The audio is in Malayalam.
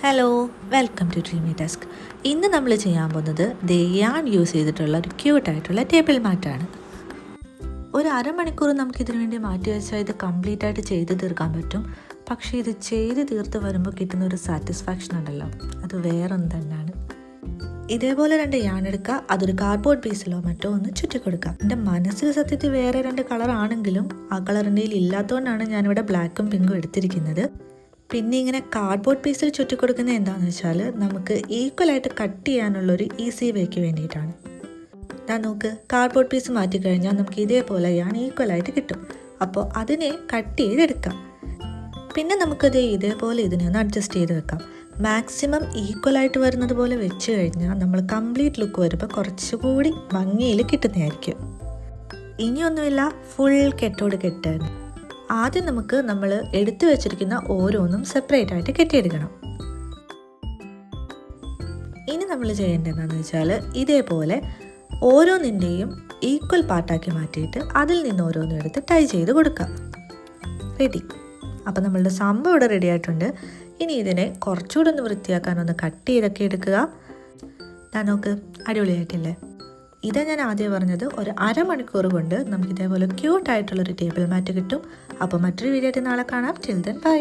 Hello, welcome to dreamy desk. ഇന്ന് നമ്മൾ ചെയ്യാൻ പോകുന്നത് ഞാൻ യൂസ് ചെയ്തിട്ടുള്ള ഒരു ക്യൂട്ടായിട്ടുള്ള ടേബിൾ മാറ്റാണ്. ഒരു അരമണിക്കൂർ നമുക്കിതിനു വേണ്ടി മാറ്റി വെച്ചാൽ ഇത് കംപ്ലീറ്റ് ആയിട്ട് ചെയ്ത് തീർക്കാൻ പറ്റും. പക്ഷേ ഇത് ചെയ്ത് തീർത്ത് വരുമ്പോൾ കിട്ടുന്ന ഒരു സാറ്റിസ്ഫാക്ഷൻ ഉണ്ടല്ലോ, അത് വേറൊന്നും തന്നെയാണ്. ഇതേപോലെ 2 യാൺ എടുക്കുക, അതൊരു കാർഡ്ബോർഡ് പീസിലോ മറ്റോ ഒന്ന് ചുറ്റിക്കൊടുക്കാം. എൻ്റെ മനസ്സിൽ സത്യത്തിൽ വേറെ 2 കളറാണെങ്കിലും ആ കളർ എൻ്റെ കയ്യിൽ ഇല്ലാത്തതുകൊണ്ടാണ് ഞാനിവിടെ ബ്ലാക്കും പിങ്കും എടുത്തിരിക്കുന്നത്. പിന്നെ ഇങ്ങനെ കാർഡ്ബോർഡ് പീസിൽ ചുറ്റിക്കൊടുക്കുന്നത് എന്താണെന്ന് വെച്ചാൽ നമുക്ക് ഈക്വലായിട്ട് കട്ട് ചെയ്യാനുള്ളൊരു ഈസി വേക്ക് വേണ്ടിയിട്ടാണ്. ഞാൻ നോക്ക്, കാർഡ്ബോർഡ് പീസ് മാറ്റിക്കഴിഞ്ഞാൽ നമുക്ക് ഇതേപോലെ ഈക്വലായിട്ട് കിട്ടും. അപ്പോൾ അതിനെ കട്ട് ചെയ്തെടുക്കാം. പിന്നെ നമുക്കത് ഇതേപോലെ ഇതിനെ ഒന്ന് അഡ്ജസ്റ്റ് ചെയ്ത് വെക്കാം. മാക്സിമം ഈക്വലായിട്ട് വരുന്നത് പോലെ വെച്ച് കഴിഞ്ഞാൽ നമ്മൾ കംപ്ലീറ്റ് ലുക്ക് വരുമ്പോൾ കുറച്ചുകൂടി ഭംഗിയിൽ കിട്ടുന്നതായിരിക്കും. ഇനിയൊന്നുമില്ല, ഫുൾ കെട്ടോട് കെട്ടാണ്. ആദ്യം നമുക്ക് നമ്മൾ എടുത്തു വെച്ചിരിക്കുന്ന ഓരോന്നും സെപ്പറേറ്റ് ആയിട്ട് കെട്ടിയെടുക്കണം. ഇനി നമ്മൾ ചെയ്യേണ്ടതെന്ന് വെച്ചാൽ ഇതേപോലെ ഓരോന്നിൻ്റെയും ഈക്വൽ പാർട്ടാക്കി മാറ്റിയിട്ട് അതിൽ നിന്ന് ഓരോന്നും എടുത്ത് ടൈ ചെയ്ത് കൊടുക്കാം. റെഡി. അപ്പോൾ നമ്മളുടെ സംഭവം ഇവിടെ റെഡി ആയിട്ടുണ്ട്. ഇനി ഇതിനെ കുറച്ചുകൂടെ ഒന്ന് വൃത്തിയാക്കാനൊന്ന് കട്ട് ചെയ്തൊക്കെ എടുക്കുക. ഞാൻ നോക്ക്, അടിപൊളിയായിട്ടില്ലേ? ഇതാ ഞാൻ ആദ്യം പറഞ്ഞത്, ഒരു അരമണിക്കൂർ കൊണ്ട് നമുക്ക് ഇതേപോലെ ക്യൂട്ടായിട്ടുള്ളൊരു ടേബിൾ മാറ്റ് കിട്ടും. അപ്പോൾ മറ്റൊരു വീഡിയോ ആയിട്ട് നാളെ കാണാം. Till then bye.